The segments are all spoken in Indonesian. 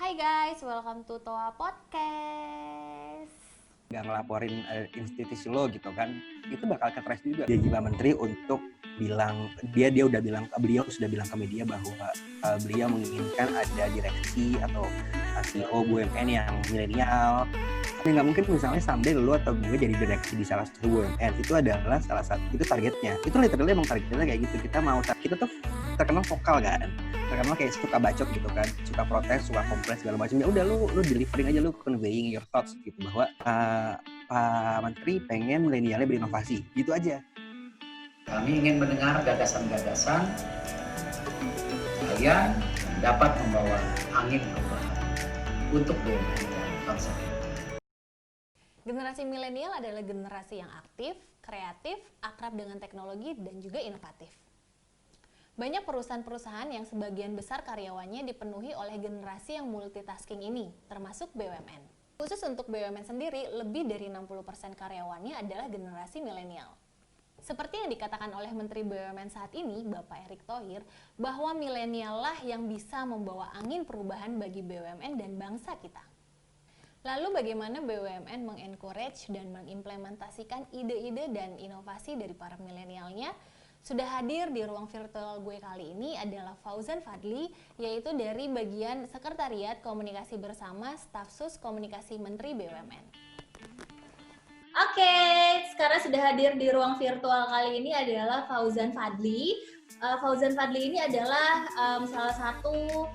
Hai guys, welcome to Toa Podcast. Nggak ngelaporin institusi lo gitu kan, itu bakal ke-trace juga. Janji Pak Menteri untuk bilang, beliau sudah bilang ke media bahwa beliau menginginkan ada direksi atau CEO BUMN yang milenial. Tapi nggak mungkin misalnya someday lo atau gue jadi direksi di salah satu BUMN. Itu adalah salah satu, itu targetnya. Itu literally emang targetnya kayak gitu. Kita tuh terkenal vokal kan, terkenal kayak suka bacot gitu kan, suka protes, suka komplain segala macam. Ya udah lu delivering aja, lu conveying your thoughts gitu, bahwa Pak Menteri pengen milenialnya berinovasi, gitu aja. Kami ingin mendengar gagasan-gagasan kalian yang dapat membawa angin perubahan untuk BUMN dan bangsa. Generasi milenial adalah generasi yang aktif, kreatif, akrab dengan teknologi, dan juga inovatif. Banyak perusahaan-perusahaan yang sebagian besar karyawannya dipenuhi oleh generasi yang multitasking ini, termasuk BUMN. Khusus untuk BUMN sendiri, lebih dari 60% karyawannya adalah generasi milenial. Seperti yang dikatakan oleh Menteri BUMN saat ini, Bapak Erick Thohir, bahwa milenial lah yang bisa membawa angin perubahan bagi BUMN dan bangsa kita. Lalu bagaimana BUMN mengencourage dan mengimplementasikan ide-ide dan inovasi dari para milenialnya? Sudah hadir di ruang virtual gue kali ini adalah Fauzan Fadli, yaitu dari bagian Sekretariat Komunikasi Bersama Stafsus Komunikasi Menteri BUMN. Oke, sekarang sudah hadir di ruang virtual kali ini adalah Fauzan Fadli. Fauzan Fadli ini adalah salah satu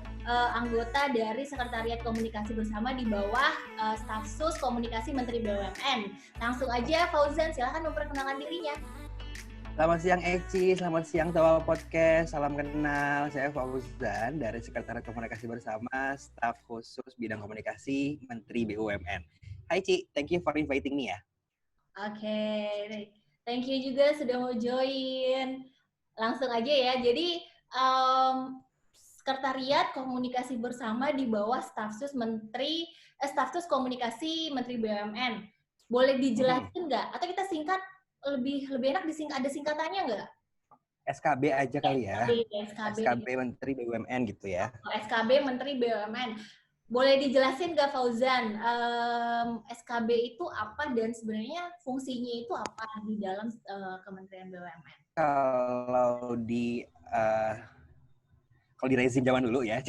anggota dari Sekretariat Komunikasi Bersama di bawah Stafsus Komunikasi Menteri BUMN. Langsung aja Fauzan, silakan memperkenalkan dirinya. Selamat siang Eci, selamat siang Toa Podcast, salam kenal. Saya Fauzan dari Sekretariat Komunikasi Bersama, staf khusus bidang komunikasi Menteri BUMN. Hai Ci, thank you for inviting me ya. Oke, thank you juga sudah mau join. Langsung aja ya, jadi Sekretariat Komunikasi Bersama di bawah Stafsus Komunikasi Menteri BUMN. Boleh dijelasin nggak? Atau kita singkat, lebih enak ada singkatannya nggak? SKB aja kali ya. SKB Menteri BUMN gitu ya. SKB Menteri BUMN. Boleh dijelasin nggak Fauzan, SKB itu apa dan sebenarnya fungsinya itu apa di dalam Kementerian BUMN? Kalau di rezim zaman dulu ya,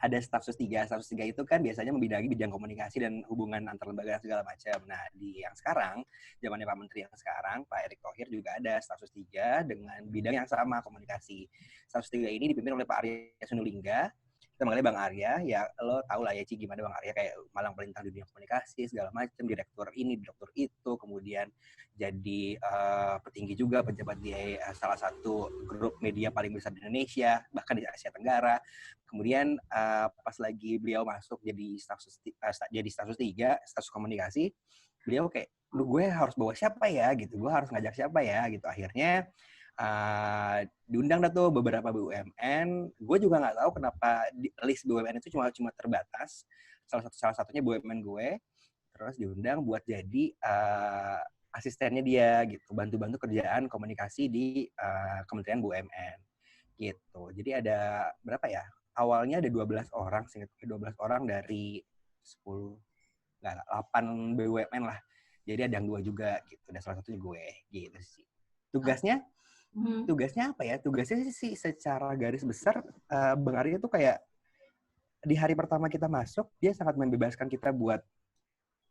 ada Stafsus 3. Stafsus 3 itu kan biasanya membidangi bidang komunikasi dan hubungan antar lembaga segala macam. Nah, di yang sekarang, zamannya Pak Menteri yang sekarang, Pak Erick Thohir juga ada Stafsus 3 dengan bidang yang sama, komunikasi. Stafsus 3 ini dipimpin oleh Pak Arya Sinulinga. Kita manggilnya Bang Arya, ya lo tau lah ya Ci gimana Bang Arya, kayak malang melintang dunia komunikasi segala macam, direktur ini, direktur itu, kemudian jadi petinggi juga, pejabat di salah satu grup media paling besar di Indonesia, bahkan di Asia Tenggara. Kemudian pas lagi beliau masuk jadi stafsus 3, stafsus komunikasi, beliau kayak, gue harus bawa siapa ya gitu, gue harus ngajak siapa ya gitu. Akhirnya diundang dah tuh beberapa BUMN. Gue juga nggak tahu kenapa list BUMN itu cuma terbatas. Salah satunya BUMN gue. Terus diundang buat jadi asistennya dia gitu, bantu-bantu kerjaan komunikasi di Kementerian BUMN gitu. Jadi ada berapa ya? Awalnya ada 12 orang, 12 orang dari 8 BUMN lah. Jadi ada yang 2 juga gitu, dan salah satunya gue gitu sih. Tugasnya apa ya? Tugasnya sih secara garis besar, Bang Arya tuh kayak di hari pertama kita masuk, dia sangat membebaskan kita buat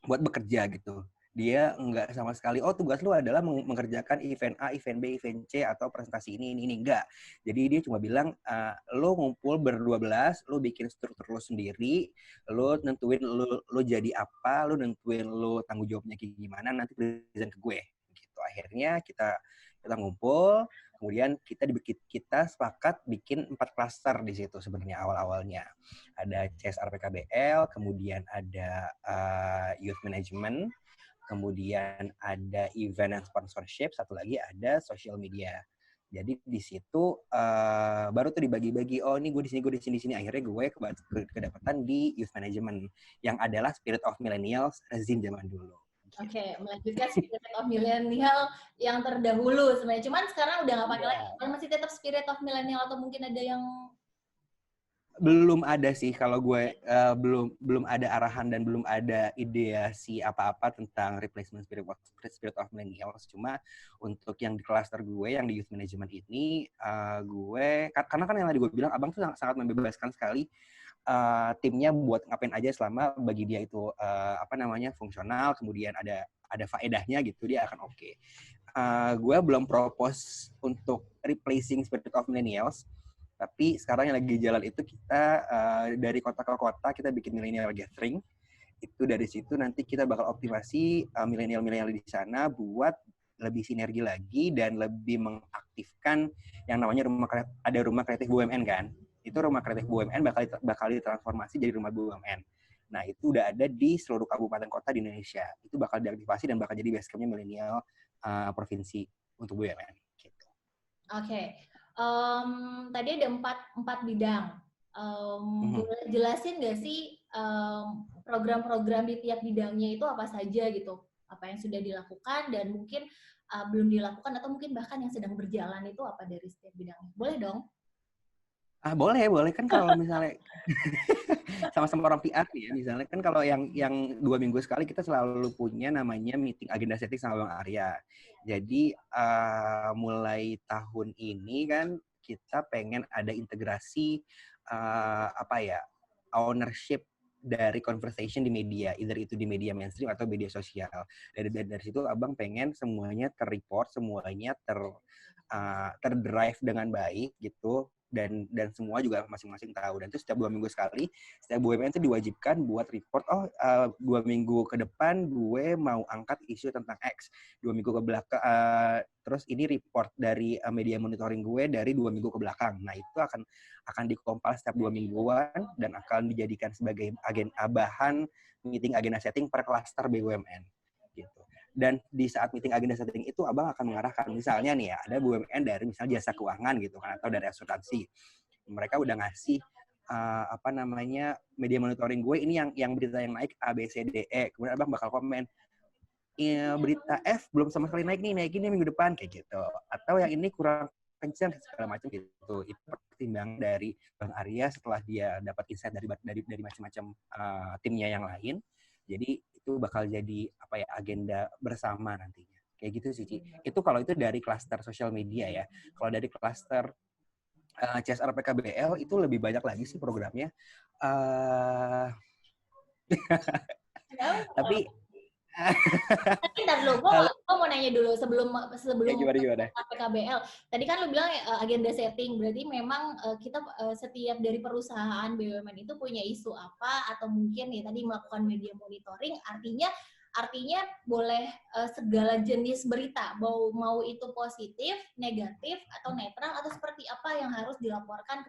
bekerja gitu. Dia nggak sama sekali, oh tugas lu adalah mengerjakan event A, event B, event C, atau presentasi ini, enggak. Jadi dia cuma bilang, lu ngumpul ber-12, lu bikin struktur lu sendiri, lu nentuin lu jadi apa, lu nentuin lu tanggung jawabnya kayak gimana, nanti present ke gue. Gitu. Akhirnya kita ngumpul, kemudian kita sepakat bikin 4 klaster di situ sebenarnya awal-awalnya. Ada CSR PKBL, kemudian ada youth management, kemudian ada event and sponsorship, satu lagi ada social media. Jadi di situ baru tuh dibagi-bagi, oh ini gue di sini. Akhirnya gue kedapatan di youth management, yang adalah spirit of millennials rezim zaman dulu. Oke, melanjutkan Spirit of Millennial yang terdahulu sebenarnya. Cuman sekarang udah nggak pakai lagi. Masih tetap Spirit of Millennial atau mungkin ada yang Belum ada sih kalau gue belum ada arahan dan belum ada ideasi apa-apa tentang replacement spirit of millennials. Cuma untuk yang di cluster gue yang di youth management ini gue karena kan yang tadi gue bilang abang tuh sangat membebaskan sekali timnya buat ngapain aja selama bagi dia itu fungsional, kemudian ada faedahnya gitu, dia akan oke. Gue belum propose untuk replacing spirit of millennials. Tapi sekarang yang lagi jalan itu kita dari kota ke kota kita bikin millennial gathering. Itu dari situ nanti kita bakal optimasi milenial-milenial di sana buat lebih sinergi lagi dan lebih mengaktifkan yang namanya rumah kreatif BUMN kan. Itu rumah kreatif BUMN bakal ditransformasi jadi rumah BUMN. Nah, itu udah ada di seluruh kabupaten kota di Indonesia. Itu bakal diaktifasi dan bakal jadi base camp-nya milenial provinsi untuk BUMN. Gitu. Oke. Tadi ada empat bidang. Boleh jelasin nggak sih program-program di tiap bidangnya itu apa saja gitu? Apa yang sudah dilakukan dan mungkin belum dilakukan atau mungkin bahkan yang sedang berjalan itu apa dari setiap bidangnya? Boleh dong? Boleh kan kalau misalnya sama-sama orang PR nih ya, misalnya kan kalau yang 2 minggu sekali kita selalu punya namanya meeting agenda setting sama Bang Arya. Jadi mulai tahun ini kan kita pengen ada integrasi ownership dari conversation di media, either itu di media mainstream atau media sosial. Dari situ abang pengen semuanya terreport, semuanya terdrive dengan baik gitu. Dan semua juga masing-masing tahu. Dan itu setiap 2 minggu sekali, setiap BUMN itu diwajibkan buat report, 2 minggu ke depan gue mau angkat isu tentang X. 2 minggu ke belakang, terus ini report dari media monitoring gue dari 2 minggu ke belakang. Nah, itu akan dikompal setiap 2 mingguan dan akan dijadikan sebagai bahan meeting agenda setting per klaster BUMN. Gitu. Dan di saat meeting agenda setting itu abang akan mengarahkan, misalnya nih ya, ada BUMN dari misalnya jasa keuangan gitu kan, atau dari asuransi. Mereka udah ngasih media monitoring gue ini yang berita yang naik A, B, C, D, E. Kemudian abang bakal komen, berita F belum sama sekali naik nih, naikin minggu depan kayak gitu. Atau yang ini kurang kencang segala macam gitu. Itu pertimbangan dari Bang Arya setelah dia dapat insight dari macam-macam timnya yang lain. Jadi itu bakal jadi agenda bersama nantinya. Kayak gitu sih, Ci. Itu kalau itu dari klaster sosial media ya. Kalau dari klaster CSR PKBL itu lebih banyak lagi sih programnya. Tapi Ntar dulu, gue mau nanya dulu sebelum ya, gimana? PKBL. Tadi kan lu bilang agenda setting, berarti memang kita setiap dari perusahaan BUMN itu punya isu apa atau mungkin ya tadi melakukan media monitoring, artinya boleh segala jenis berita, mau itu positif, negatif atau netral atau seperti apa yang harus dilaporkan,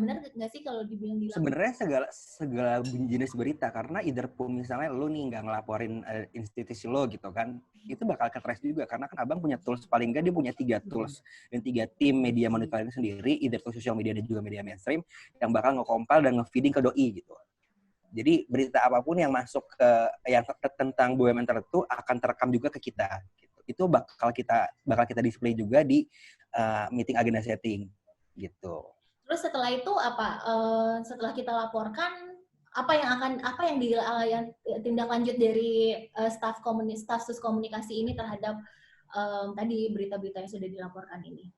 benar nggak sih kalau dibilang sebenarnya segala jenis berita, karena either pun misalnya lu nih nggak ngelaporin institusi lo gitu kan, itu bakal ke-trace juga karena kan abang punya tools, paling nggak dia punya 3 tools dan 3 tim media monitoring sendiri, either itu social media dan juga media mainstream yang bakal nge-compile dan nge-feeding ke doi gitu. Jadi berita apapun yang masuk yang tentang BUMN tertentu akan terekam juga ke kita. Gitu. Itu bakal kita display juga di meeting agenda setting gitu. Terus setelah itu apa? Setelah kita laporkan, apa yang tindak lanjut dari staf sus komunikasi ini terhadap tadi berita-berita yang sudah dilaporkan ini?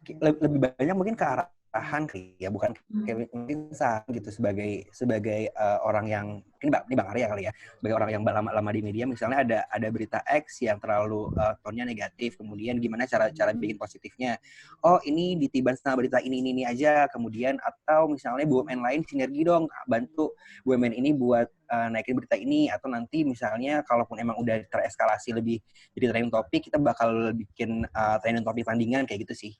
Lebih banyak mungkin ke arahan ya, bukan kayak mungkin gitu sebagai orang yang ini Bang Arya kali ya, sebagai orang yang lama di media, misalnya ada berita X yang terlalu tone-nya negatif, kemudian gimana cara bikin positifnya, ini ditiban sama berita ini aja, kemudian atau misalnya BUMN lain sinergi dong, bantu BUMN ini buat naikin berita ini, atau nanti misalnya kalaupun emang udah tereskalasi lebih jadi trending topik, kita bakal bikin trending topik tandingan kayak gitu sih.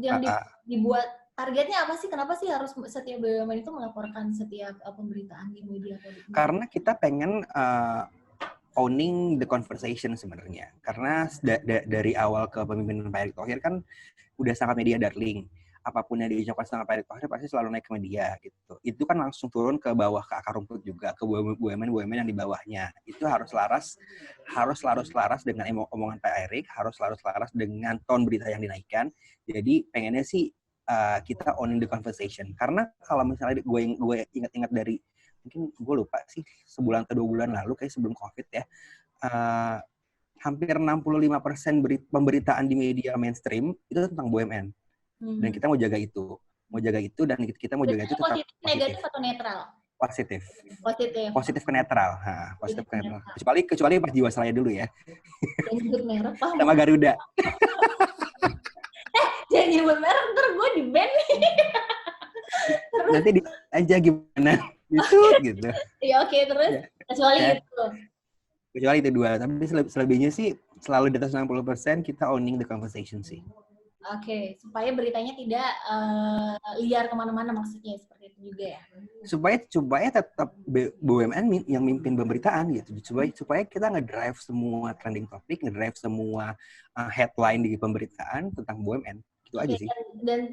Yang dibuat targetnya apa sih? Kenapa sih harus setiap BUMN itu melaporkan setiap pemberitaan di media? Karena kita pengen owning the conversation sebenarnya. Karena dari awal ke pemimpinan Pak Erick Thohir kan udah sangat media darling. Apapun yang diucapkan sama Pak Erick Thohir pasti selalu naik ke media gitu. Itu kan langsung turun ke bawah, ke akar rumput juga, ke BUMN yang di bawahnya. Itu harus laras dengan omongan Pak Erick, harus laras dengan tone berita yang dinaikkan. Jadi pengennya sih kita owning the conversation. Karena kalau misalnya gue ingat-ingat dari, mungkin gue lupa sih, sebulan atau 2 bulan lalu, kayak sebelum COVID ya, hampir 65% pemberitaan di media mainstream itu tentang BUMN. Dan kita mau jaga itu. Dan kita mau jaga itu tetap positif, negatif atau netral? Positif. Positif. Positif ke netral. Positif ke netral. Kecuali pas Jiwasraya dulu ya. Jangan nyebut merek, Pak. Sama Garuda. Jangan nyebut merek, ntar gue di-ban nih. Nanti aja gimana. Gitu. Ya oke, terus ya. Kecuali itu. Kecuali itu 2. Tapi selebihnya sih selalu di atas 60% kita owning the conversation sih. Oke, supaya beritanya tidak liar kemana-mana, maksudnya seperti itu juga ya. Supaya tetap BUMN yang mimpin pemberitaan gitu. Supaya kita ngedrive semua trending topik, ngedrive semua headline di pemberitaan tentang BUMN. Itu aja sih. Dan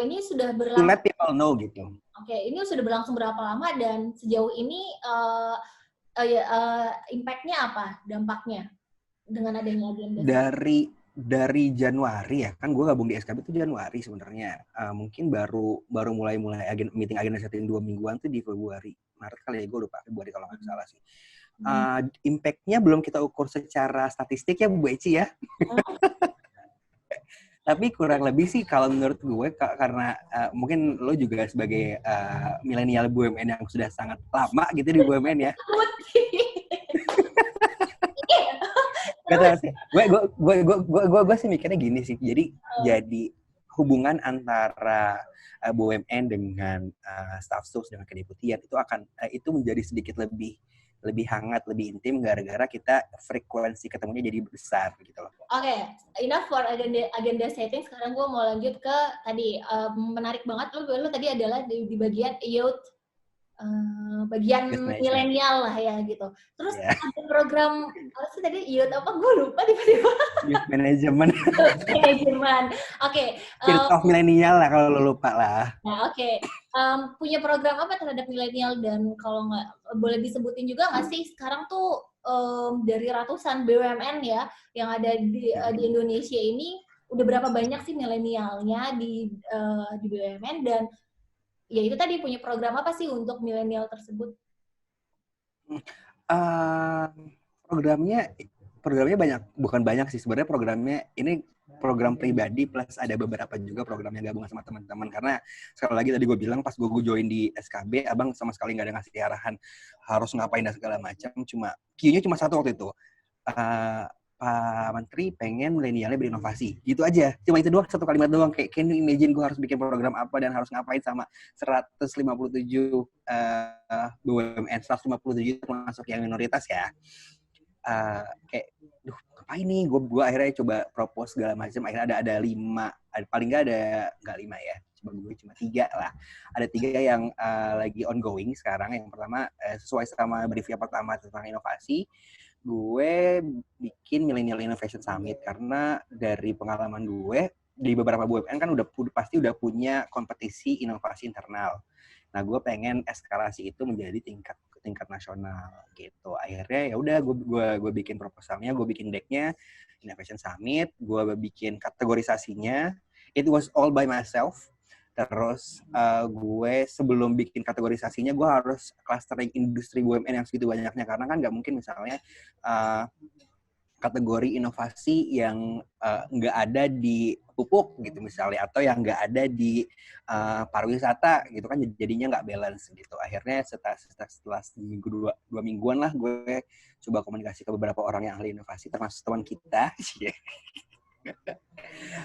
ini sudah berlangsung. To let people know gitu. Oke, ini sudah berlangsung berapa lama dan sejauh ini impact-nya apa? Dampaknya dengan adanya agenda? Dari Januari ya, kan gue gabung di SKB itu Januari sebenarnya. Mungkin baru mulai meeting agenda setting 2 mingguan tuh di Februari, Maret kali ya, gue lupa, Februari kalau nggak salah sih. Impact-nya belum kita ukur secara statistik ya Bu Eci ya. Tapi kurang lebih sih kalau menurut gue, karena mungkin lo juga sebagai milenial BUMN yang sudah sangat lama gitu di BUMN ya. Gue sih mikirnya gini sih. Jadi hubungan antara BUMN dengan staff sus dengan kedeputian itu menjadi sedikit lebih hangat, lebih intim gara-gara kita frekuensi ketemunya jadi besar gitu loh. Oke, enough for agenda setting. Sekarang gue mau lanjut ke tadi, menarik banget lu tadi adalah di bagian youth, bagian milenial lah ya gitu. Terus ada program apa sih tadi, youth apa? Gue lupa tiba-tiba. Youth management. Oke. Spirit of milenial lah kalau lo lupa lah. Nah, oke. Punya program apa terhadap milenial, dan kalau nggak boleh disebutin juga nggak sih sekarang tuh dari ratusan BUMN ya yang ada di Indonesia ini, udah berapa banyak sih milenialnya di BUMN, dan ya itu tadi punya program apa sih untuk milenial tersebut? Programnya banyak, bukan banyak sih sebenarnya. Programnya ini program pribadi plus ada beberapa juga program yang gabungan sama teman-teman, karena sekali lagi tadi gue bilang pas gue join di SKB, abang sama sekali nggak ada ngasih arahan harus ngapain dan segala macam. Q-nya cuma satu waktu itu, Pak Menteri pengen milenialnya berinovasi, gitu aja. Cuma itu doang, satu kalimat doang. Kayak, can you imagine gue harus bikin program apa dan harus ngapain sama 157 BUMN, 157 termasuk yang minoritas ya. Kayak, duh, ngapain nih? Gue akhirnya coba propose segala macam. Akhirnya ada 5, paling nggak 5 ya. Gue cuma 3 lah. Ada 3 yang lagi ongoing sekarang. Yang pertama, sesuai sama briefnya pertama tentang inovasi, gue bikin Millennial Innovation Summit, karena dari pengalaman gue di beberapa BUMN kan pasti udah punya kompetisi inovasi internal. Nah, gue pengen eskalasi itu menjadi tingkat nasional gitu. Akhirnya ya udah gue bikin proposalnya, gue bikin decknya, Innovation Summit, gue bikin kategorisasinya. It was all by myself. Terus gue sebelum bikin kategorisasinya, gue harus clustering industri BUMN yang segitu banyaknya, karena kan nggak mungkin misalnya kategori inovasi yang nggak ada di pupuk gitu misalnya, atau yang nggak ada di pariwisata gitu kan, jadinya nggak balance gitu. Akhirnya setelah dua mingguan lah, gue coba komunikasi ke beberapa orang yang ahli inovasi, termasuk teman kita.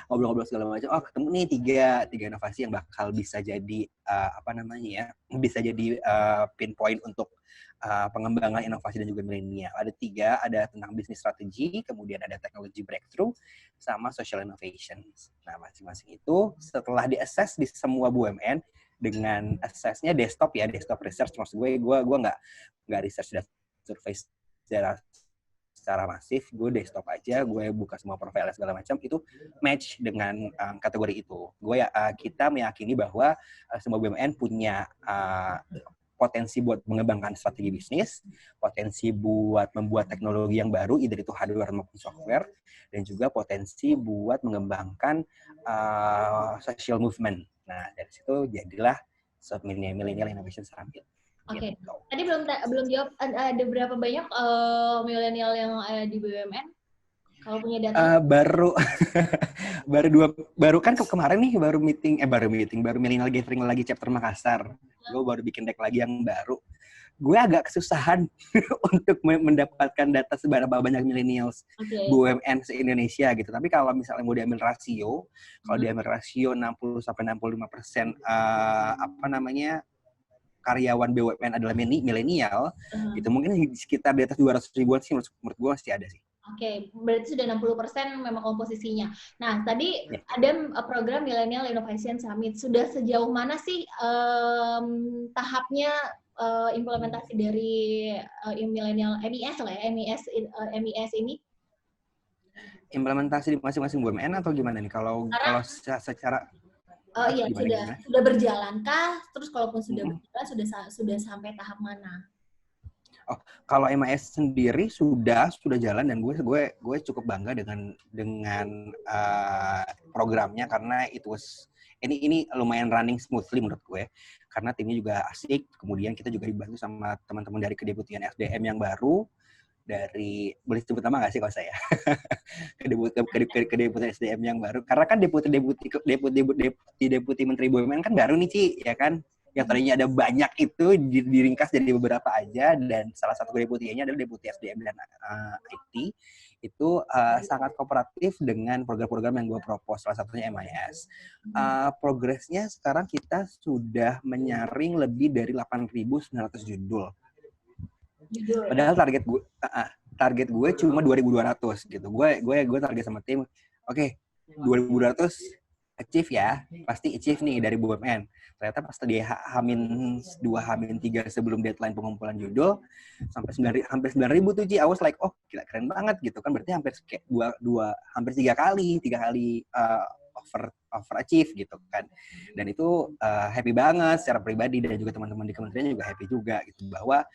Ngobrol-ngobrol segala macam. Oh, ketemu nih tiga inovasi yang bakal bisa jadi bisa jadi pinpoint untuk pengembangan inovasi dan juga milenial. Ada 3, ada tentang business strategy, kemudian ada technology breakthrough, sama social innovation. Nah, masing-masing itu setelah di-assess di semua BUMN dengan assessnya desktop research. Maksud gue nggak research dan survei secara masif, gue desktop aja, gue buka semua profil segala macam, itu match dengan kategori itu. Kita meyakini bahwa semua BUMN punya potensi buat mengembangkan strategi bisnis, potensi buat membuat teknologi yang baru, either itu hardware maupun software, dan juga potensi buat mengembangkan social movement. Nah, dari situ jadilah Millennial Innovation Summit. Oke. Gitu. Tadi belum jawab, ada berapa banyak milenial yang di BUMN? Kalau punya data? baru kan kemarin nih baru Millennial Gathering lagi chapter Makassar. Gue baru bikin deck lagi yang baru. Gue agak kesusahan untuk mendapatkan data seberapa banyak millennials BUMN se-Indonesia gitu. Tapi kalau misalnya mau diambil rasio, kalau diambil rasio 60-65% karyawan BUMN adalah milenial, gitu mungkin sekitar di atas 200 ribuan sih menurut gue masih ada sih. Oke, berarti sudah 60% memang komposisinya. Nah, tadi ada program Millennial Innovation Summit. Sudah sejauh mana sih tahapnya implementasi dari Millennial MES lah ya, MES ini? Implementasi di masing-masing BUMN atau gimana nih? Kalau secara iya, sudah berjalankah? Terus kalaupun sudah berjalan, sudah sampai tahap mana? Oh, kalau MIS sendiri sudah jalan dan gue cukup bangga dengan programnya karena ini lumayan running smoothly menurut gue karena timnya juga asik. Kemudian kita juga dibantu sama teman-teman dari Kedeputian SDM yang baru dari boleh sebut nama nggak sih kalau saya Kedeputian SDM yang baru karena kan deputi Menteri BUMN kan baru nih Ci ya kan. Yang tadinya ada banyak itu diringkas jadi beberapa aja dan salah satu deputinya adalah deputi SDM dan IT itu sangat kooperatif dengan program-program yang gue propose, salah satunya MIS. Progresnya sekarang kita sudah menyaring lebih dari 8.900 judul. Padahal target gue cuma 2.200 gitu. Gue target sama tim, oke, 2.200 achieve ya, pasti achieve nih dari BUMN. Ternyata pas tadi H-2, H-3 sebelum deadline pengumpulan judul, hampir 9.000 tuh Ci. I was like, oh gila keren banget gitu kan, berarti hampir hampir 3 kali overachieve gitu kan. Dan itu happy banget secara pribadi dan juga teman-teman di kementerian juga happy juga gitu bahwa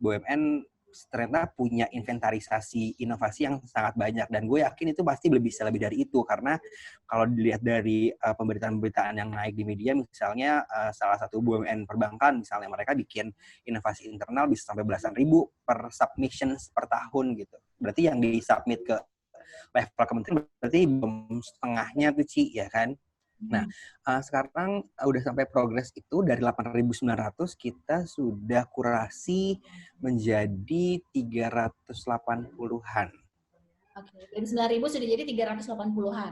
BUMN ternyata punya inventarisasi inovasi yang sangat banyak dan gue yakin itu pasti bisa lebih dari itu karena kalau dilihat dari pemberitaan-pemberitaan yang naik di media misalnya salah satu BUMN perbankan misalnya mereka bikin inovasi internal bisa sampai belasan ribu per submission per tahun gitu. Berarti yang disubmit ke level kementerian berarti belum setengahnya tuh Ci ya kan. Nah, sekarang udah sampai progres itu dari 8.900 kita sudah kurasi menjadi 380-an. Oke, dari 9.000 sudah jadi 380-an.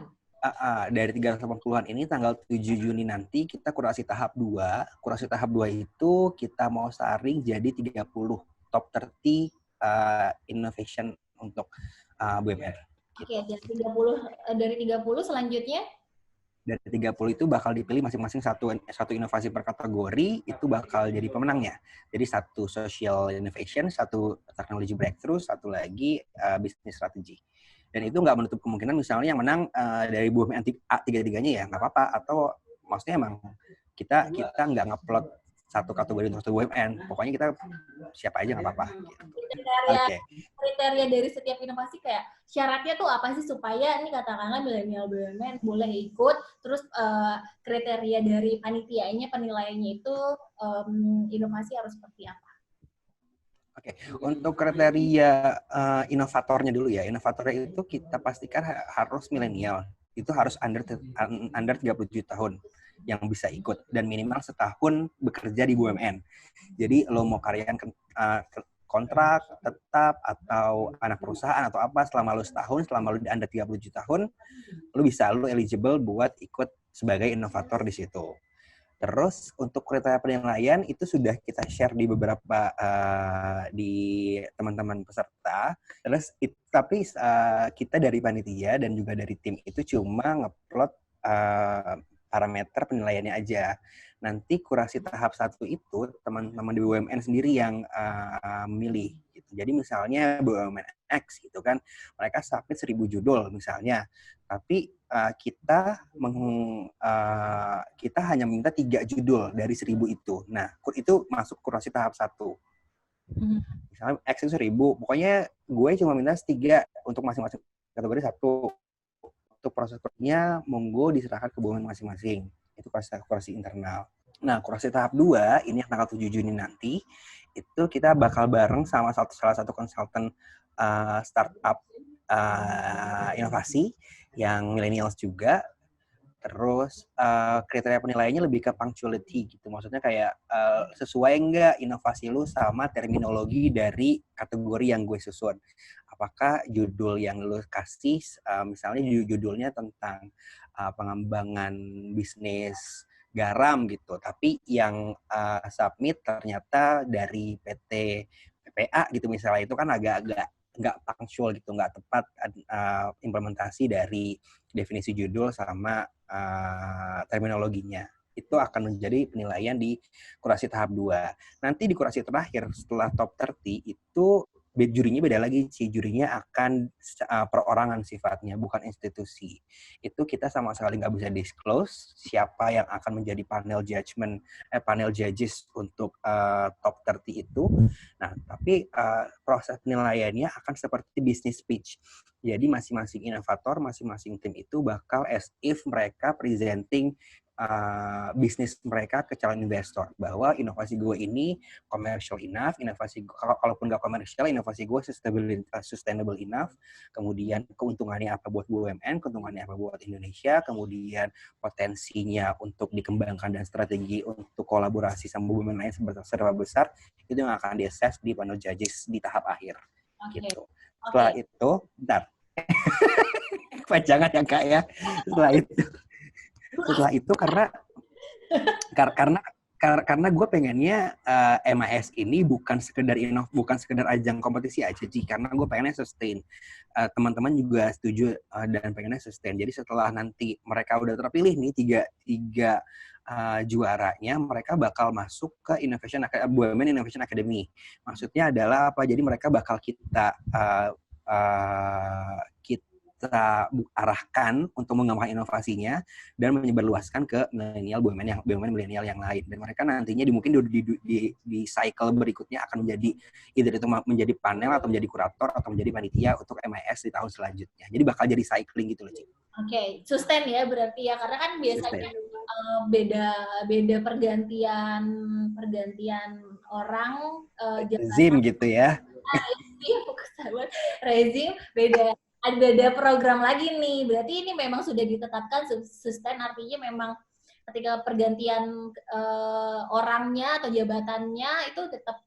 Dari 380-an ini tanggal 7 Juni nanti kita kurasi tahap 2. Kurasi tahap 2 itu kita mau saring jadi 30 top 30 innovation untuk BUMN. Oke, dari 30 selanjutnya? Dari 30 itu bakal dipilih masing-masing satu inovasi per kategori, itu bakal jadi pemenangnya. Jadi satu social innovation, satu technology breakthrough, satu lagi business strategy. Dan itu nggak menutup kemungkinan misalnya yang menang dari BUMN tiga-tiganya ya nggak apa-apa. Atau maksudnya emang kita nggak ngeplot satu kategori untuk satu BUMN. Pokoknya kita siapa aja nggak apa-apa. Kriteria dari setiap inovasi kayak syaratnya tuh apa sih supaya ini katakanlah milenial BUMN boleh ikut, terus kriteria dari panitianya penilaiannya itu inovasi harus seperti apa? Oke, untuk kriteria inovatornya dulu ya. Inovatornya itu kita pastikan harus milenial. Itu harus under 37 tahun yang bisa ikut dan minimal setahun bekerja di BUMN. Jadi lo mau karyawan kontrak tetap atau anak perusahaan atau apa selama lo setahun, selama lo di under 37 tahun, lo eligible buat ikut sebagai inovator di situ. Terus untuk kriteria penilaian itu sudah kita share di beberapa di teman-teman peserta. Terus tapi kita dari panitia dan juga dari tim itu cuma ngeplot parameter penilaiannya aja. Nanti kurasi tahap 1 itu teman-teman di BUMN sendiri yang milih gitu. Jadi misalnya BUMN X gitu kan, mereka submit 1.000 judul misalnya, tapi kita hanya minta 3 judul dari 1.000 itu. Nah, itu masuk kurasi tahap 1. Misalnya X itu 1.000, pokoknya gue cuma minta 3 untuk masing-masing kategori 1. Untuk proses prosesnya monggo diserahkan ke BUMN masing-masing. Itu kurasi internal. Nah, kurasi tahap 2 ini yang tanggal 7 Juni nanti, itu kita bakal bareng sama salah satu konsultan startup inovasi yang millennials juga. Terus kriteria penilaiannya lebih ke punctuality gitu. Maksudnya kayak sesuai nggak inovasi lu sama terminologi dari kategori yang gue susun. Apakah judul yang lu kasih, misalnya judulnya tentang pengembangan bisnis garam gitu, tapi yang submit ternyata dari PT PPA gitu misalnya, itu kan agak-agak nggak punctual gitu, nggak tepat implementasi dari definisi judul sama terminologinya. Itu akan menjadi penilaian di kurasi tahap 2. Nanti di kurasi terakhir setelah top 30 itu jurinya beda lagi sih. Jurinya akan perorangan sifatnya, bukan institusi. Itu kita sama sekali nggak bisa disclose siapa yang akan menjadi panel judges untuk top 30 itu. Nah, tapi proses penilaiannya akan seperti business pitch. Jadi masing-masing inovator, masing-masing tim itu bakal as if mereka presenting bisnis mereka ke calon investor, bahwa inovasi gue ini commercial enough, kalaupun nggak commercial, inovasi gue sustainable enough, kemudian keuntungannya apa buat BUMN, keuntungannya apa buat Indonesia, kemudian potensinya untuk dikembangkan dan strategi untuk kolaborasi sama BUMN lain seberapa besar, itu yang akan di-assess di panel judges di tahap akhir. Gitu. Setelah itu, bentar. Kepanjangan ya Kak ya. Setelah itu karena gue pengennya MAS ini bukan sekedar ajang kompetisi aja sih, karena gue pengennya sustain. Teman-teman juga setuju dan pengennya sustain. Jadi setelah nanti mereka udah terpilih nih tiga juaranya, mereka bakal masuk ke BUMN Innovation Academy. Maksudnya adalah apa? Jadi mereka bakal kita arahkan untuk mengembangkan inovasinya dan menyebarluaskan ke BUMN milenial yang lain. Dan mereka nantinya mungkin di cycle berikutnya akan menjadi either itu menjadi panel atau menjadi kurator atau menjadi panitia untuk MIS di tahun selanjutnya. Jadi bakal jadi cycling gitu loh, Cik. Oke, sustain ya berarti ya, karena kan biasanya beda pergantian orang Zim gitu ya. Rezim beda program lagi nih. Berarti ini memang sudah ditetapkan sustain, artinya memang ketika pergantian orangnya atau jabatannya itu tetap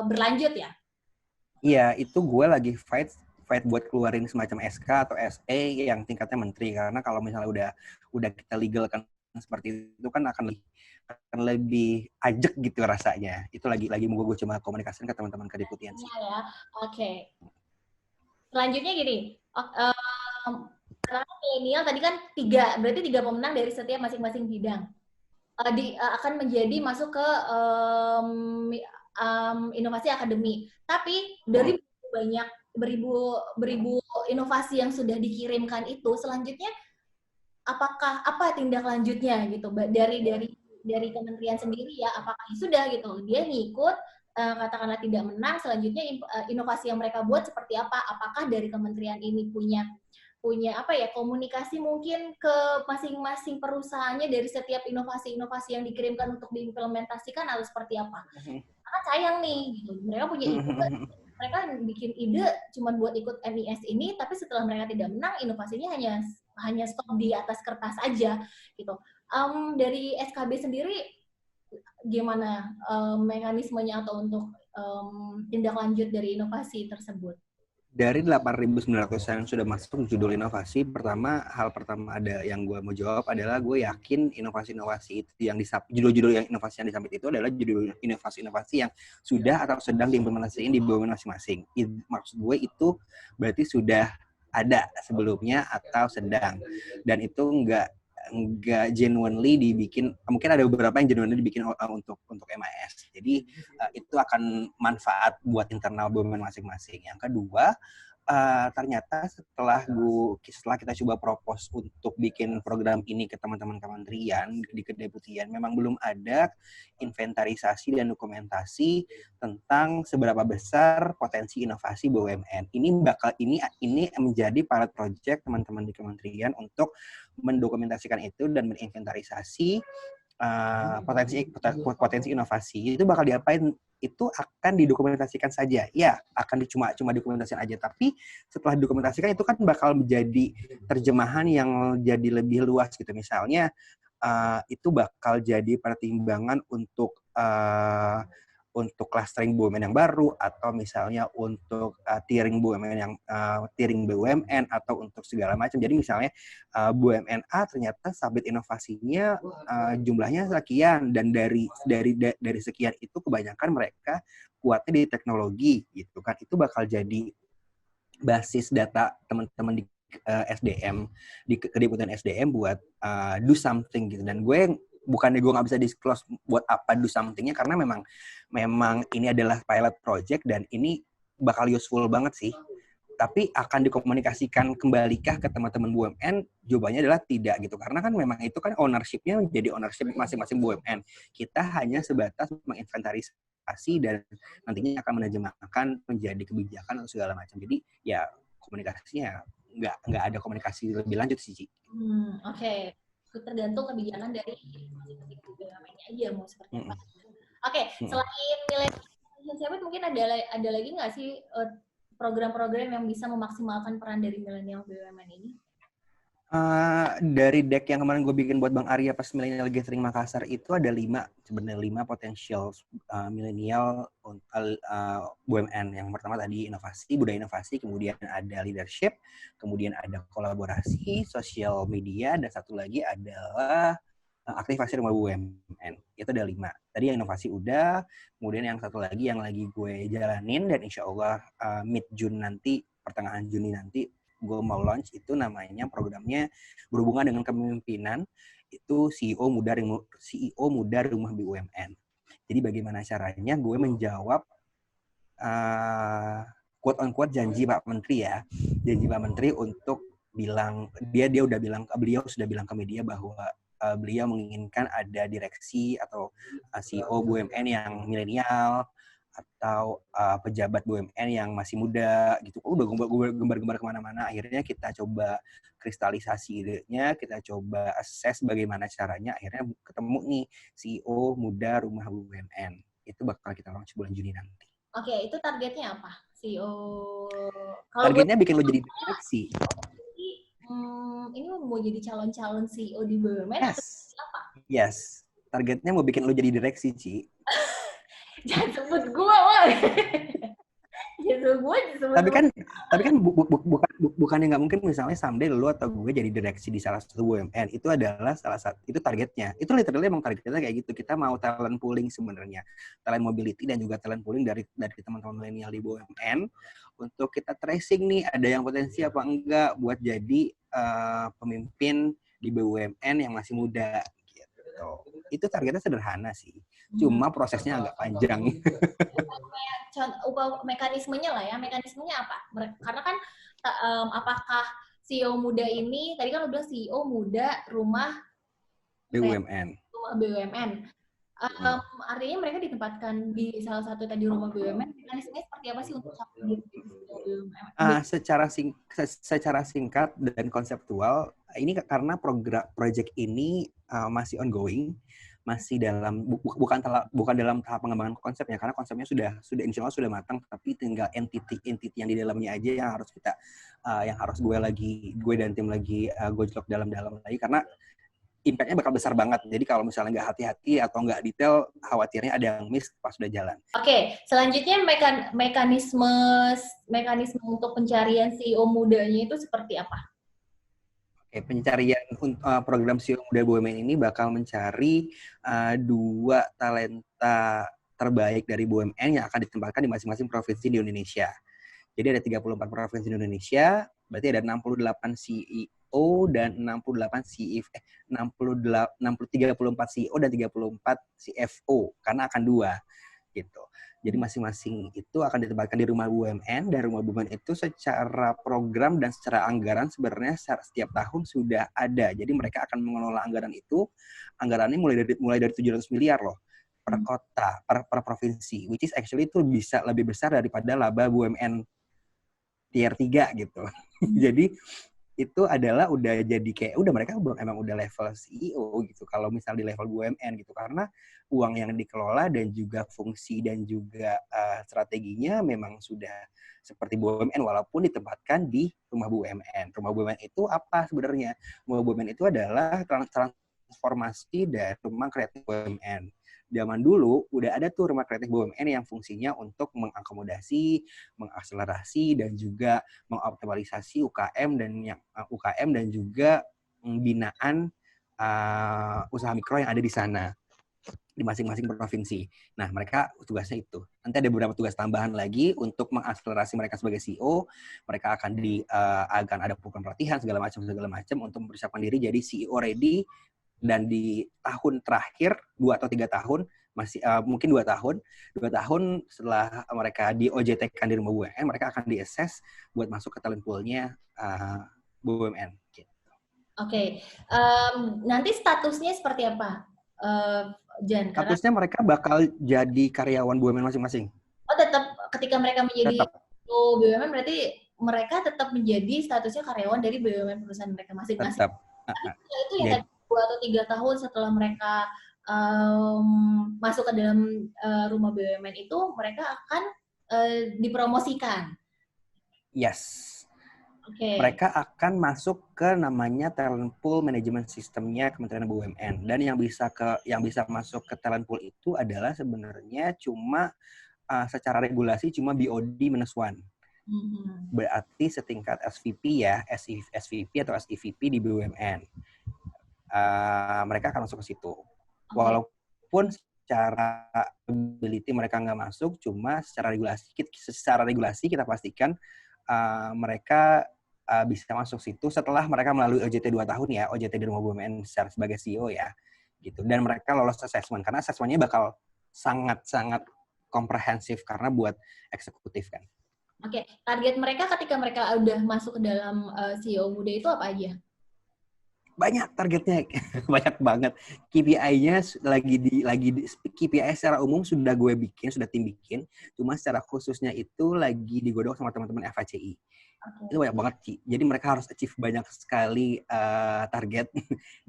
berlanjut ya? Iya, itu gue lagi fight buat keluarin semacam SK atau SE yang tingkatnya menteri, karena kalau misalnya udah kita legal kan seperti itu kan akan lebih ajek gitu rasanya. Itu lagi mau gue cuma komunikasikan ke teman-teman kedeputian sih. Iya ya. Oke. Selanjutnya gini, milenial tadi kan berarti 3 pemenang dari setiap masing-masing bidang akan menjadi masuk ke inovasi akademi. Tapi dari beribu inovasi yang sudah dikirimkan itu, selanjutnya apa tindak lanjutnya gitu dari kementerian sendiri ya? Apakah sudah gitu dia ngikut katakanlah tidak menang, selanjutnya inovasi yang mereka buat seperti apa? Apakah dari kementerian ini punya komunikasi mungkin ke masing-masing perusahaannya dari setiap inovasi-inovasi yang dikirimkan untuk diimplementasikan harus seperti apa? Karena sayang nih gitu, mereka punya ide, mereka bikin ide cuma buat ikut MIS ini, tapi setelah mereka tidak menang, inovasinya hanya stop di atas kertas aja gitu. Dari SKB sendiri gimana mekanismenya atau untuk tindak lanjut dari inovasi tersebut? Dari 8.900 yang sudah masuk judul inovasi, hal pertama ada yang gue mau jawab adalah gue yakin inovasi-inovasi itu judul-judul yang inovasi yang disubmit itu adalah judul inovasi-inovasi yang sudah atau sedang diimplementasikan di BUMN masing-masing. Maksud gue itu berarti sudah ada sebelumnya atau sedang, dan itu nggak genuinely dibikin, mungkin ada beberapa yang genuinely dibikin untuk MIS. Jadi itu akan manfaat buat internal BUMN masing-masing. Yang kedua, ternyata setelah kita coba propose untuk bikin program ini ke teman-teman kementerian di kedeputian, memang belum ada inventarisasi dan dokumentasi tentang seberapa besar potensi inovasi BUMN. Ini menjadi pilot project teman-teman di kementerian untuk mendokumentasikan itu dan menginventarisasi potensi inovasi. Itu bakal diapain? Itu akan didokumentasikan saja. Ya, akan cuma dokumentasikan aja. Tapi setelah dokumentasikan itu kan bakal menjadi terjemahan yang jadi lebih luas gitu. Misalnya itu bakal jadi pertimbangan untuk clustering BUMN yang baru, atau misalnya untuk tiering BUMN atau untuk segala macam. Jadi misalnya BUMN A ternyata sabit inovasinya jumlahnya sekian, dan dari sekian itu kebanyakan mereka kuatnya di teknologi gitu kan. Itu bakal jadi basis data teman-teman di SDM, di kedeputian SDM buat do something gitu. Dan bukannya gue nggak bisa disclose buat apa do something-nya, karena memang ini adalah pilot project dan ini bakal useful banget sih. Tapi akan dikomunikasikan kembalikah ke teman-teman BUMN? Jawabannya adalah tidak gitu. Karena kan memang itu kan ownership-nya jadi ownership masing-masing BUMN. Kita hanya sebatas menginventarisasi dan nantinya akan menerjemahkan menjadi kebijakan atau segala macam. Jadi ya komunikasinya nggak ada komunikasi lebih lanjut sih, Ci. Oke. Tergantung kebijakan dari masing-masing BUMN-nya aja mau seperti apa. Oke, selain milenial, mungkin ada lagi nggak sih program-program yang bisa memaksimalkan peran dari milenial BUMN ini? Dari deck yang kemarin gue bikin buat Bang Arya pas Millennial Gathering Makassar itu ada 5 potensial milenial BUMN. Yang pertama tadi budaya inovasi, kemudian ada leadership, kemudian ada kolaborasi, sosial media, dan satu lagi adalah aktivasi rumah BUMN. Itu ada 5. Tadi yang inovasi udah, kemudian yang satu lagi yang lagi gue jalanin dan insya Allah mid-June nanti, pertengahan Juni nanti, gue mau launch, itu namanya programnya berhubungan dengan kepemimpinan, itu CEO muda rumah BUMN. Jadi bagaimana caranya gue menjawab quote on quote janji Pak Menteri untuk bilang, beliau sudah bilang ke media bahwa beliau menginginkan ada direksi atau CEO BUMN yang milenial atau pejabat BUMN yang masih muda gitu. Udah gembar-gembar kemana-mana. Akhirnya kita coba kristalisasi idenya, kita coba assess bagaimana caranya. Akhirnya ketemu nih CEO muda rumah BUMN. Itu bakal kita launch bulan Juni nanti. Oke, itu targetnya apa? CEO. Targetnya bikin lo jadi direksi. Ini mau jadi calon CEO di BUMN atau apa? Yes. Targetnya mau bikin lo jadi direksi, Ci. Jangan sebut gue, woy. Tapi kan bukannya nggak mungkin misalnya someday lo atau gue jadi direksi di salah satu BUMN. Itu adalah itu targetnya. Itu literally emang targetnya kayak gitu. Kita mau talent pooling sebenarnya. Talent mobility dan juga talent pooling dari teman-teman milenial di BUMN untuk kita tracing nih ada yang potensi apa enggak buat jadi pemimpin di BUMN yang masih muda gitu. Itu targetnya sederhana sih. Cuma prosesnya agak panjang. Mekanismenya lah ya. Mekanismenya apa? Karena kan apakah CEO muda ini, tadi kan lo bilang CEO muda rumah BUMN. Artinya mereka ditempatkan di salah satu tadi rumah BUMN. Mekanismenya seperti apa sih untuk BUMN? Secara singkat dan konseptual, ini karena project ini masih ongoing, masih bukan dalam tahap pengembangan konsepnya, karena konsepnya sudah insya Allah sudah matang, tapi tinggal entity yang di dalamnya aja yang harus gue dan tim lagi gojlok dalam lagi, karena impact-nya bakal besar banget. Jadi kalau misalnya nggak hati-hati atau nggak detail, khawatirnya ada yang miss pas sudah jalan. Oke, selanjutnya mekanisme untuk pencarian CEO mudanya itu seperti apa? Pencarian program CEO Muda BUMN ini bakal mencari 2 talenta terbaik dari BUMN yang akan ditempatkan di masing-masing provinsi di Indonesia. Jadi ada 34 provinsi di Indonesia, berarti ada 68 CEO dan 68 CF 34 CEO dan 34 CFO karena akan 2 gitu. Jadi masing-masing itu akan ditempatkan di rumah BUMN, dan rumah BUMN itu secara program dan secara anggaran sebenarnya setiap tahun sudah ada. Jadi mereka akan mengelola anggaran itu. Anggarannya mulai dari 700 miliar loh per kota, per provinsi, which is actually itu bisa lebih besar daripada laba BUMN tier 3 gitu. Jadi itu adalah udah jadi kayak udah mereka emang udah level CEO gitu kalau misal di level BUMN gitu, karena uang yang dikelola dan juga fungsi dan juga strateginya memang sudah seperti BUMN walaupun ditempatkan di rumah BUMN. Rumah BUMN itu apa sebenarnya? Rumah BUMN itu adalah transformasi dari rumah kreatif BUMN. Zaman dulu udah ada tuh rumah kreatif BUMN yang fungsinya untuk mengakomodasi, mengakselerasi dan juga mengoptimalisasi UKM dan juga pembinaan usaha mikro yang ada di sana di masing-masing provinsi. Nah, mereka tugasnya itu. Nanti ada beberapa tugas tambahan lagi untuk mengakselerasi mereka sebagai CEO. Mereka akan ada program pelatihan segala macam untuk mempersiapkan diri jadi CEO ready. Dan di tahun terakhir 2 atau 3 tahun mungkin 2 tahun setelah mereka di OJT-kan di rumah BUMN, mereka akan di-assess buat masuk ke talent pool-nya BUMN. Oke. Nanti statusnya seperti apa, Jan? Statusnya mereka bakal jadi karyawan BUMN masing-masing. Oh, tetap ketika mereka menjadi BUMN berarti mereka tetap menjadi statusnya karyawan dari BUMN perusahaan mereka masing-masing. Tetap. Itu yang 2 atau 3 tahun setelah mereka masuk ke dalam rumah BUMN itu, mereka akan dipromosikan. Yes. Okay. Mereka akan masuk ke namanya talent pool management systemnya Kementerian BUMN, dan yang bisa masuk ke talent pool itu adalah sebenarnya cuma secara regulasi cuma BOD-1. Berarti setingkat SVP ya, SVP atau SEVP di BUMN. Mereka akan masuk ke situ. Okay. Walaupun secara ability mereka nggak masuk, cuma secara regulasi kita pastikan mereka bisa masuk situ setelah mereka melalui OJT 2 tahun ya, OJT di rumah BUMN sebagai CEO ya, gitu. Dan mereka lolos assessment, karena assessment-nya bakal sangat-sangat komprehensif karena buat eksekutif kan. Oke, target mereka ketika mereka udah masuk ke dalam CEO muda itu apa aja? Banyak targetnya, banyak banget. KPI-nya KPI secara umum sudah tim bikin, cuma secara khususnya itu lagi digodok sama teman-teman FHCI. Okay. Itu banyak banget, Ci. Jadi mereka harus achieve banyak sekali target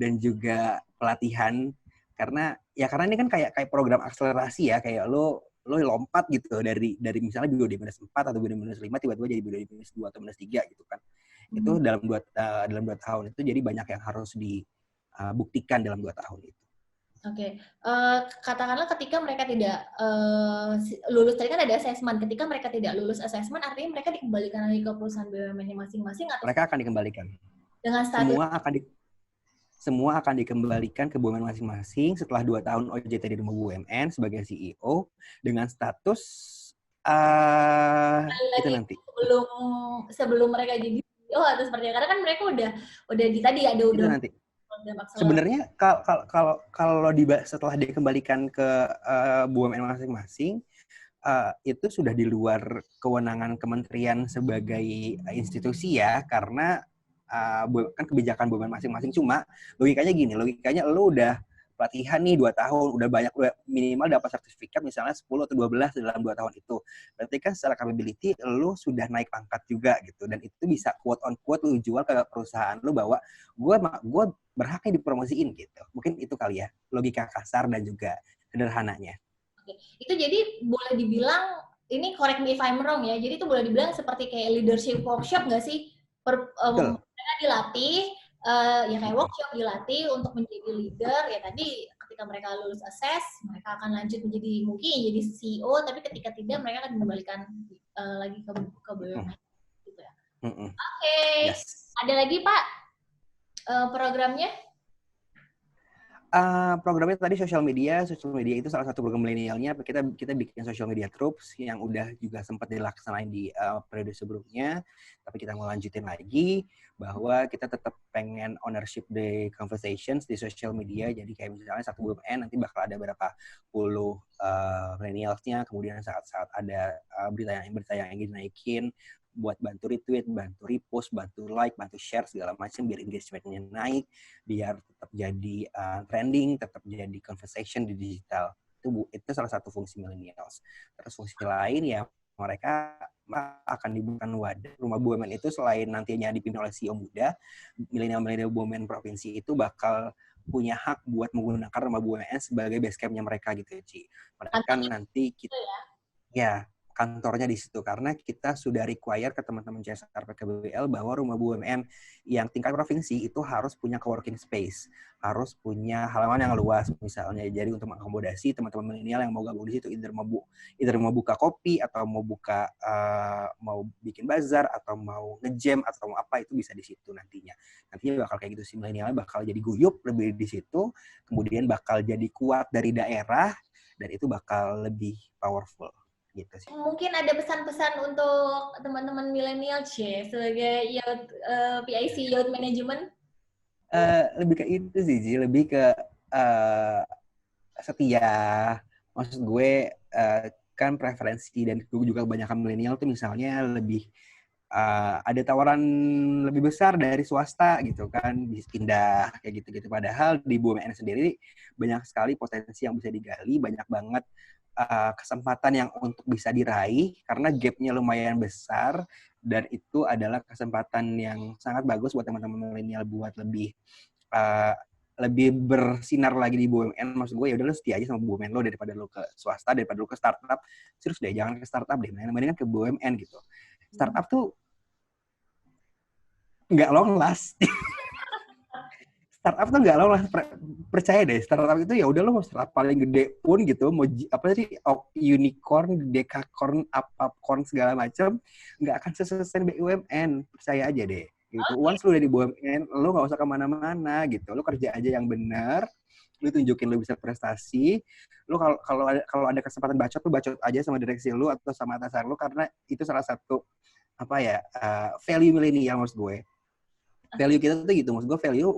dan juga pelatihan, karena ini kan kayak program akselerasi ya, kayak lo lompat gitu dari misalnya BOD -4 atau BOD -5 tiba-tiba jadi BOD -2 atau -3 gitu kan. Itu dalam 2 tahun itu, jadi banyak yang harus dibuktikan dalam 2 tahun itu. Oke. Katakanlah ketika mereka tidak lulus, tadi kan ada assessment. Ketika mereka tidak lulus assessment, artinya mereka dikembalikan lagi ke perusahaan BUMN masing-masing atau? Mereka akan dikembalikan. Dengan status? Semua akan dikembalikan ke BUMN masing-masing setelah 2 tahun OJT di rumah BUMN sebagai CEO dengan status itu nanti. Sebelum mereka jadi CEO atau seperti itu. Karena kan mereka udah di tadi ada itu nanti. Sebenarnya kalau setelah dikembalikan ke BUMN masing-masing, itu sudah di luar kewenangan kementerian sebagai institusi ya, karena kan kebijakan BUMN masing-masing. Cuma logikanya lo udah pelatihan nih 2 tahun, udah minimal dapat sertifikat misalnya 10 atau 12 dalam 2 tahun itu. Berarti kan secara capability lo sudah naik pangkat juga gitu, dan itu bisa quote on quote lo jual ke perusahaan lo bahwa gue berhaknya dipromosiin gitu. Mungkin itu kali ya logika kasar dan juga sederhananya. Oke. Itu jadi boleh dibilang, ini correct me if I'm wrong ya, jadi itu boleh dibilang seperti kayak leadership workshop nggak sih? Mereka dilatih, ya kayak workshop dilatih untuk menjadi leader, ya tadi ketika mereka lulus assess, mereka akan lanjut mungkin jadi CEO, tapi ketika tidak mereka akan dikembalikan lagi ke BUMN. Gitu ya. Oke. Yes. Ada lagi Pak programnya? Programnya tadi social media itu salah satu program milenialnya. Kita bikin social media troops yang udah juga sempat dilaksanain di periode sebelumnya, tapi kita mau lanjutin lagi bahwa kita tetap pengen ownership the conversations di social media. Jadi kayak misalnya satu BUMN nanti bakal ada berapa puluh millennials-nya, kemudian saat ada berita yang ingin dinaikin, buat bantu retweet, bantu repost, bantu like, bantu share segala macam biar engagement-nya naik, biar tetap jadi trending, tetap jadi conversation di digital. Itu salah satu fungsi millennials. Terus fungsi lain ya mereka akan dibutuhkan wadah. Rumah BUMN itu selain nantinya dipimpin oleh CEO muda, milenial BUMN provinsi itu bakal punya hak buat menggunakan rumah BUMN sebagai base camp-nya mereka gitu ya, Ci. Mereka nanti kita ya kantornya di situ, karena kita sudah require ke teman-teman CSR PKBBL bahwa rumah BUMN yang tingkat provinsi itu harus punya coworking space, harus punya halaman yang luas misalnya, jadi untuk mengakomodasi teman-teman milenial yang mau gabung di situ, either mau buka kopi atau mau mau bikin bazar atau mau ngejam atau mau apa, itu bisa di situ nantinya bakal kayak gitu sih, milenial bakal jadi guyup lebih di situ, kemudian bakal jadi kuat dari daerah dan itu bakal lebih powerful. Gitu sih. Mungkin ada pesan-pesan untuk teman-teman milenial sebagai youth, PIC Youth Management? Lebih ke itu sih, Ji. Lebih ke setia. Maksud gue kan preferensi dan juga kebanyakan milenial tuh misalnya lebih ada tawaran lebih besar dari swasta gitu kan, bisa pindah kayak gitu-gitu. Padahal di BUMN sendiri banyak sekali potensi yang bisa digali, banyak banget kesempatan yang untuk bisa diraih karena gap-nya lumayan besar, dan itu adalah kesempatan yang sangat bagus buat teman-teman milenial buat lebih bersinar lagi di BUMN. Maksud gue ya udah lu setia aja sama BUMN lo daripada lo ke swasta, daripada lo ke startup. Serius deh, jangan ke startup deh, mendingan ke BUMN gitu. Startup tuh nggak long last. Startup tuh nggak lo lah, percaya deh, startup itu ya udah lo mau startup paling gede pun gitu, mau apa sih unicorn, dekakorn, apakorn segala macam, nggak akan sesuai BUMN, percaya aja deh. Gitu. Once lo udah di BUMN, lo nggak usah kemana-mana gitu, lo kerja aja yang benar, lo tunjukin lo bisa prestasi, lo kalau ada kesempatan bacot, lo bacot aja sama direksi lo atau sama atasan lo, karena itu salah satu value milenial maksud gue. Value kita tuh gitu, maksud gue value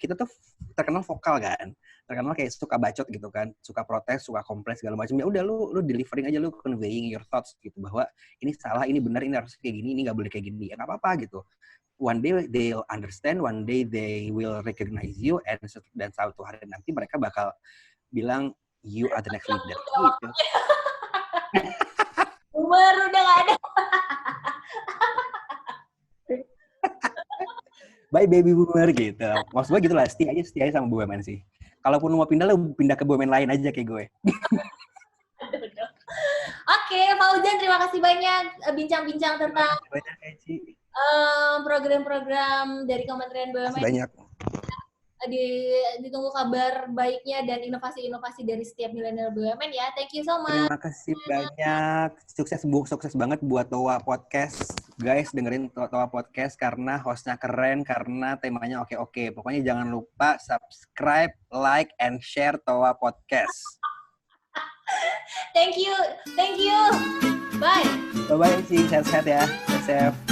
kita tuh terkenal vokal kan, terkenal kayak suka bacot gitu kan, suka protes, suka komplain segala macam. Ya udah lu delivering aja, lu conveying your thoughts gitu, bahwa ini salah, ini benar, ini harus kayak gini, ini nggak boleh kayak gini, ya nggak apa-apa gitu. One day they'll understand, one day they will recognize you, dan suatu hari nanti mereka bakal bilang you are the next leader gitu. Umar udah nggak ada. Bye baby boomer gitu. Maksud gue gitu lah, setia aja sama BUMN sih. Kalaupun mau pindah, lu pindah ke BUMN lain aja kayak gue. Oke, Fauzan, terima kasih banyak bincang-bincang tentang program-program dari Kementerian BUMN. Banyak. Ditunggu kabar baiknya dan inovasi-inovasi dari setiap milenial BUMN ya. Thank you so much. Terima kasih banyak. Sukses banget buat Towa Podcast. Guys, dengerin Towa Podcast karena hostnya keren, karena temanya oke-oke. Pokoknya jangan lupa subscribe, like, and share Towa Podcast. Thank you. Bye. Bye-bye sih, sehat-sehat ya. Sehat.